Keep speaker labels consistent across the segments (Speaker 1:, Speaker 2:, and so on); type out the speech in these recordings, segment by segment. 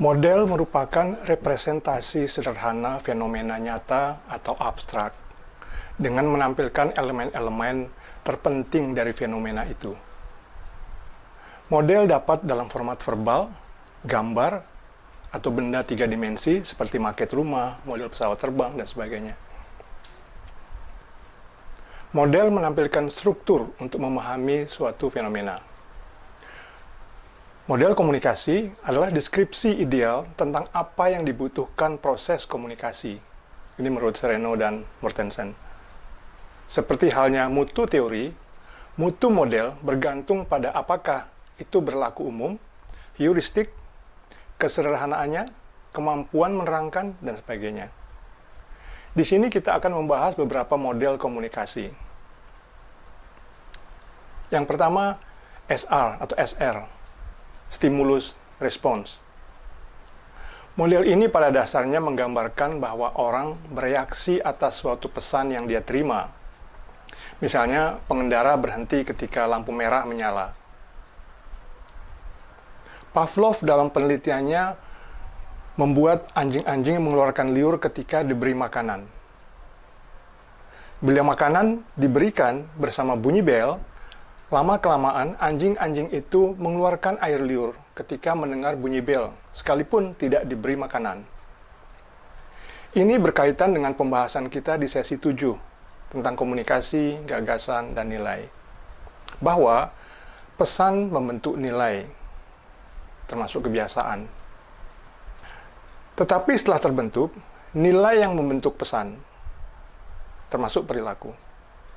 Speaker 1: Model merupakan representasi sederhana fenomena nyata atau abstrak dengan menampilkan elemen-elemen terpenting dari fenomena itu. Model dapat dalam format verbal, gambar, atau benda 3 dimensi seperti maket rumah, model pesawat terbang, dan sebagainya. Model menampilkan struktur untuk memahami suatu fenomena. Model komunikasi adalah deskripsi ideal tentang apa yang dibutuhkan proses komunikasi. Ini menurut Sereno dan Mortensen. Seperti halnya mutu teori, mutu model bergantung pada apakah itu berlaku umum, heuristik, kesederhanaannya, kemampuan menerangkan, dan sebagainya. Di sini kita akan membahas beberapa model komunikasi. Yang pertama, SR atau SR, stimulus response. Model ini pada dasarnya menggambarkan bahwa orang bereaksi atas suatu pesan yang dia terima. Misalnya, pengendara berhenti ketika lampu merah menyala. Pavlov dalam penelitiannya membuat anjing-anjing mengeluarkan liur ketika diberi makanan. Bila makanan diberikan bersama bunyi bel, lama-kelamaan anjing-anjing itu mengeluarkan air liur ketika mendengar bunyi bel, sekalipun tidak diberi makanan. Ini berkaitan dengan pembahasan kita di sesi 7 tentang komunikasi, gagasan, dan nilai. Bahwa pesan membentuk nilai, termasuk kebiasaan. Tetapi setelah terbentuk, nilai yang membentuk pesan, termasuk perilaku.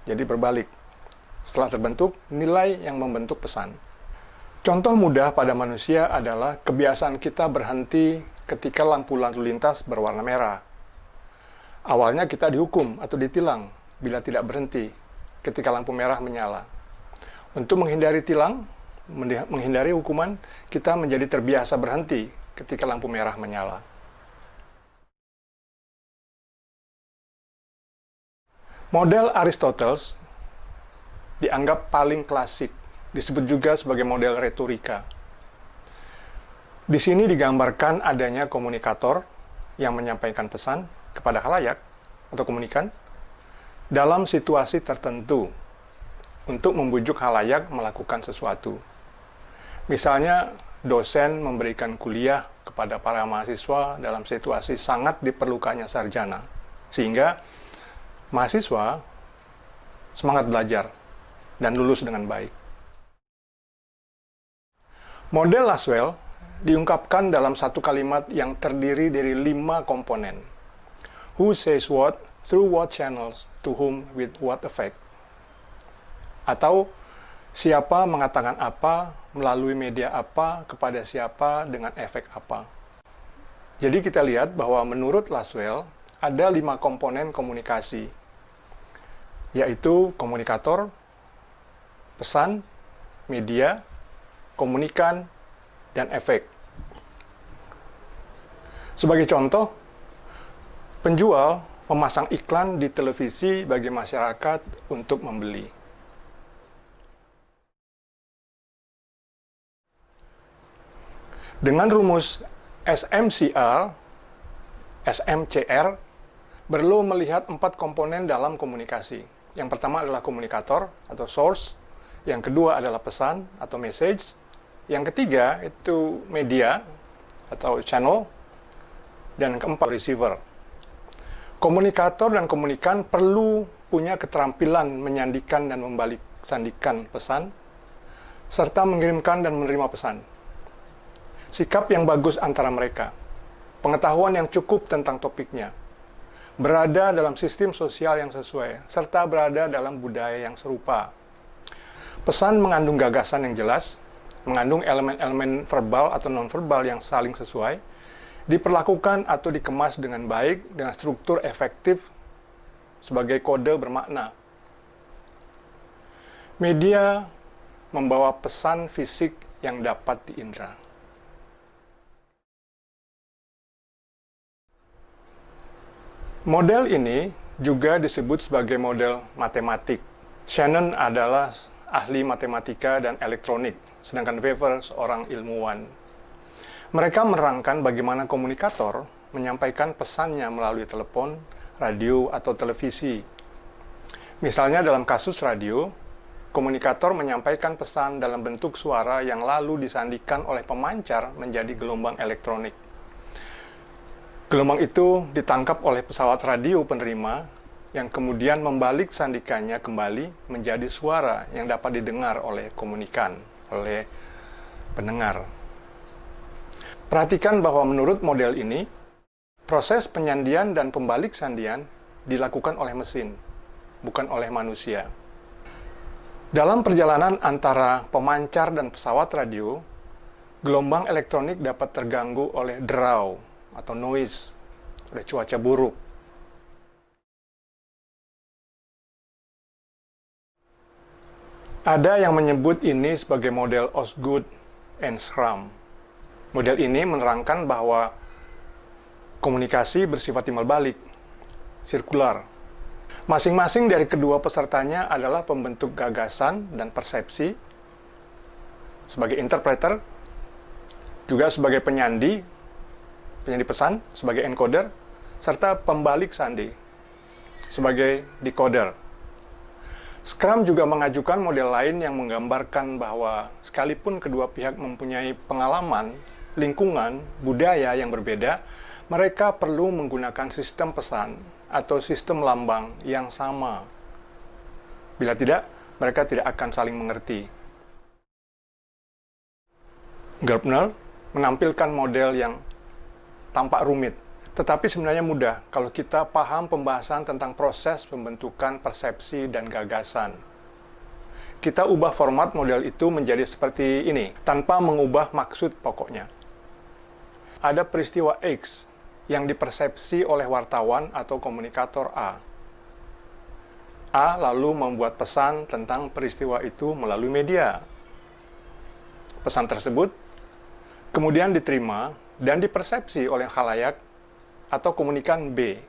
Speaker 1: Jadi berbalik. Setelah terbentuk, nilai yang membentuk pesan. Contoh mudah pada manusia adalah kebiasaan kita berhenti ketika lampu lalu lintas berwarna merah. Awalnya kita dihukum atau ditilang bila tidak berhenti ketika lampu merah menyala. Untuk menghindari tilang, menghindari hukuman, kita menjadi terbiasa berhenti ketika lampu merah menyala. Model Aristoteles dianggap paling klasik, disebut juga sebagai model retorika. Di sini digambarkan adanya komunikator yang menyampaikan pesan kepada khalayak atau komunikan dalam situasi tertentu untuk membujuk khalayak melakukan sesuatu. Misalnya, dosen memberikan kuliah kepada para mahasiswa dalam situasi sangat diperlukannya sarjana, sehingga mahasiswa semangat belajar dan lulus dengan baik. Model Laswell diungkapkan dalam satu kalimat yang terdiri dari 5 komponen. Who says what, through what channels, to whom, with what effect. Atau, siapa mengatakan apa, melalui media apa, kepada siapa, dengan efek apa. Jadi kita lihat bahwa menurut Laswell, ada 5 komponen komunikasi, yaitu komunikator, pesan, media, komunikan, dan efek. Sebagai contoh, penjual memasang iklan di televisi bagi masyarakat untuk membeli. Dengan rumus SMCR, perlu melihat 4 komponen dalam komunikasi. Yang pertama adalah komunikator atau source, yang kedua adalah pesan atau message, yang ketiga itu media atau channel, dan yang keempat receiver. Komunikator dan komunikan perlu punya keterampilan menyandikan dan membalik sandikan pesan, serta mengirimkan dan menerima pesan. Sikap yang bagus antara mereka, pengetahuan yang cukup tentang topiknya, berada dalam sistem sosial yang sesuai, serta berada dalam budaya yang serupa. Pesan mengandung gagasan yang jelas, mengandung elemen-elemen verbal atau non-verbal yang saling sesuai, diperlakukan atau dikemas dengan baik, dengan struktur efektif sebagai kode bermakna. Media membawa pesan fisik yang dapat diindra. Model ini juga disebut sebagai model matematik. Shannon adalah ahli matematika dan elektronik, sedangkan Wever seorang ilmuwan. Mereka menerangkan bagaimana komunikator menyampaikan pesannya melalui telepon, radio, atau televisi. Misalnya dalam kasus radio, komunikator menyampaikan pesan dalam bentuk suara yang lalu disandikan oleh pemancar menjadi gelombang elektronik. Gelombang itu ditangkap oleh pesawat radio penerima yang kemudian membalik sandikannya kembali menjadi suara yang dapat didengar oleh komunikan, oleh pendengar. Perhatikan bahwa menurut model ini, proses penyandian dan pembalik sandian dilakukan oleh mesin, bukan oleh manusia. Dalam perjalanan antara pemancar dan pesawat radio, gelombang elektronik dapat terganggu oleh draw atau noise, oleh cuaca buruk. Ada yang menyebut ini sebagai model Osgood and Schramm. Model ini menerangkan bahwa komunikasi bersifat timbal balik, sirkular. Masing-masing dari kedua pesertanya adalah pembentuk gagasan dan persepsi, sebagai interpreter, juga sebagai penyandi pesan, sebagai encoder, serta pembalik sandi, sebagai decoder. Schramm juga mengajukan model lain yang menggambarkan bahwa sekalipun kedua pihak mempunyai pengalaman, lingkungan, budaya yang berbeda, mereka perlu menggunakan sistem pesan atau sistem lambang yang sama. Bila tidak, mereka tidak akan saling mengerti. Gerbner menampilkan model yang tampak rumit, tetapi sebenarnya mudah kalau kita paham pembahasan tentang proses pembentukan persepsi dan gagasan. Kita ubah format model itu menjadi seperti ini, tanpa mengubah maksud pokoknya. Ada peristiwa X yang dipersepsi oleh wartawan atau komunikator A. A lalu membuat pesan tentang peristiwa itu melalui media. Pesan tersebut kemudian diterima dan dipersepsi oleh khalayak atau komunikan B.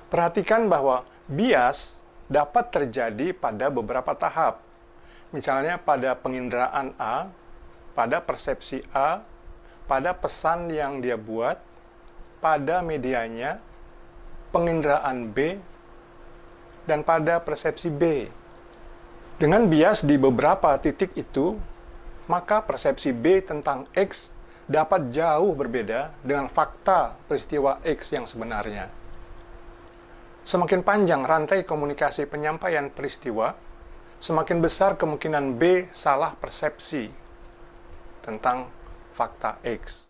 Speaker 1: Perhatikan bahwa bias dapat terjadi pada beberapa tahap. Misalnya pada penginderaan A, pada persepsi A, pada pesan yang dia buat, pada medianya, penginderaan B, dan pada persepsi B. Dengan bias di beberapa titik itu, maka persepsi B tentang X dapat jauh berbeda dengan fakta peristiwa X yang sebenarnya. Semakin panjang rantai komunikasi penyampaian peristiwa, semakin besar kemungkinan B salah persepsi tentang fakta X.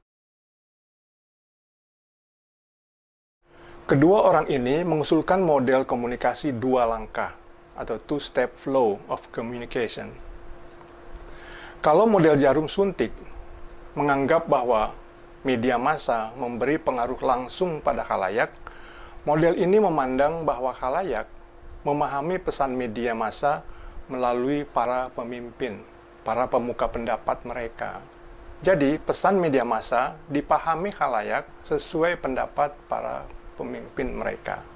Speaker 1: Kedua orang ini mengusulkan model komunikasi dua langkah atau two-step flow of communication. Kalau model jarum suntik menganggap bahwa media massa memberi pengaruh langsung pada khalayak, model ini memandang bahwa khalayak memahami pesan media massa melalui para pemimpin, para pemuka pendapat mereka. Jadi, pesan media massa dipahami khalayak sesuai pendapat para pemimpin mereka.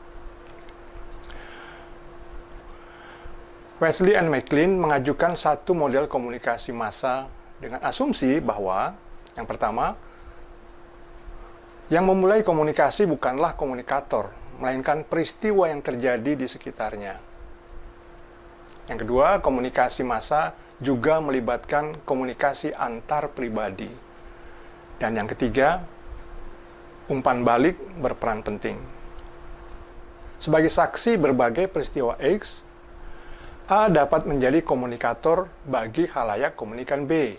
Speaker 1: Wesley and McLean mengajukan satu model komunikasi massa dengan asumsi bahwa yang pertama, yang memulai komunikasi bukanlah komunikator, melainkan peristiwa yang terjadi di sekitarnya. Yang kedua, komunikasi massa juga melibatkan komunikasi antar pribadi. Dan yang ketiga, umpan balik berperan penting. Sebagai saksi berbagai peristiwa X, A dapat menjadi komunikator bagi khalayak komunikan B.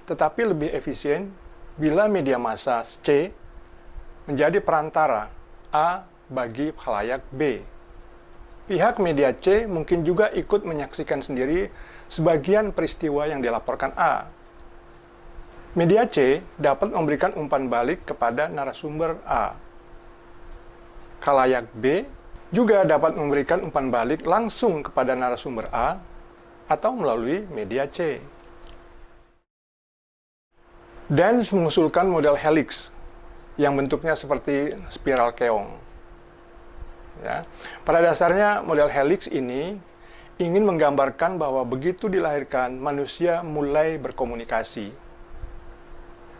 Speaker 1: Tetapi lebih efisien bila media massa C menjadi perantara A bagi khalayak B. Pihak media C mungkin juga ikut menyaksikan sendiri sebagian peristiwa yang dilaporkan A. Media C dapat memberikan umpan balik kepada narasumber A. Khalayak B juga dapat memberikan umpan balik langsung kepada narasumber A atau melalui media C. Dan mengusulkan model helix yang bentuknya seperti spiral keong. Ya. Pada dasarnya model helix ini ingin menggambarkan bahwa begitu dilahirkan manusia mulai berkomunikasi.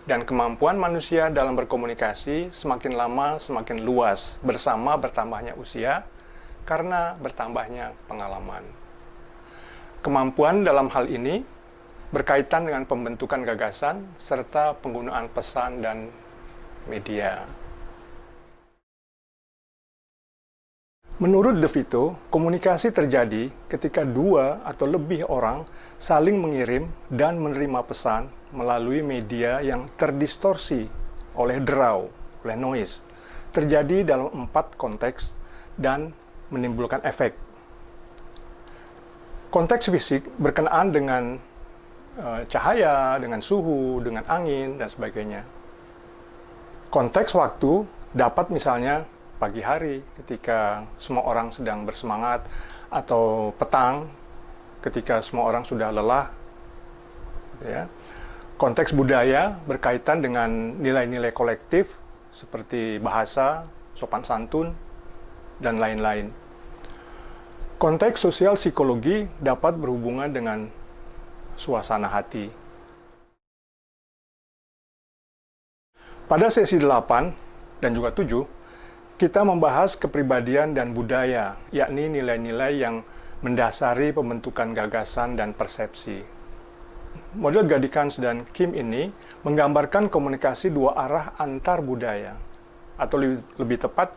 Speaker 1: Dan kemampuan manusia dalam berkomunikasi semakin lama semakin luas bersama bertambahnya usia karena bertambahnya pengalaman. Kemampuan dalam hal ini berkaitan dengan pembentukan gagasan serta penggunaan pesan dan media. Menurut De Vito, komunikasi terjadi ketika dua atau lebih orang saling mengirim dan menerima pesan melalui media yang terdistorsi oleh derau, oleh noise, terjadi dalam 4 konteks dan menimbulkan efek. Konteks fisik berkenaan dengan cahaya, dengan suhu, dengan angin, dan sebagainya. Konteks waktu dapat misalnya pagi hari ketika semua orang sedang bersemangat, atau petang ketika semua orang sudah lelah. Ya. Konteks budaya berkaitan dengan nilai-nilai kolektif seperti bahasa, sopan santun, dan lain-lain. Konteks sosial psikologi dapat berhubungan dengan suasana hati. Pada sesi 8 dan juga 7, kita membahas kepribadian dan budaya, yakni nilai-nilai yang mendasari pembentukan gagasan dan persepsi. Model Gadikans dan Kim ini menggambarkan komunikasi dua arah antar budaya, atau lebih tepat,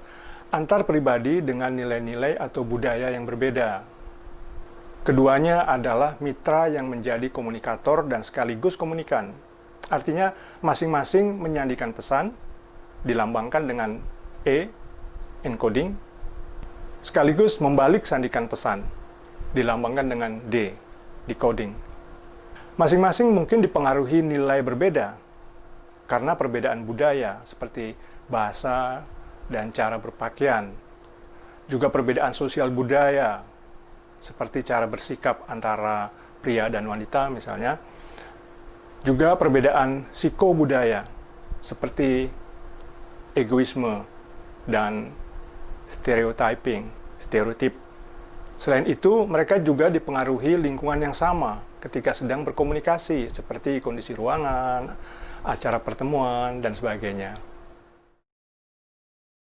Speaker 1: antar pribadi dengan nilai-nilai atau budaya yang berbeda. Keduanya adalah mitra yang menjadi komunikator dan sekaligus komunikan. Artinya, masing-masing menyandikan pesan, dilambangkan dengan E, encoding, sekaligus membalik sandikan pesan, dilambangkan dengan D, decoding. Masing-masing mungkin dipengaruhi nilai berbeda, karena perbedaan budaya, seperti bahasa dan cara berpakaian. Juga perbedaan sosial budaya, seperti cara bersikap antara pria dan wanita misalnya. Juga perbedaan psikobudaya, seperti egoisme dan stereotip. Selain itu, mereka juga dipengaruhi lingkungan yang sama ketika sedang berkomunikasi, seperti kondisi ruangan, acara pertemuan, dan sebagainya.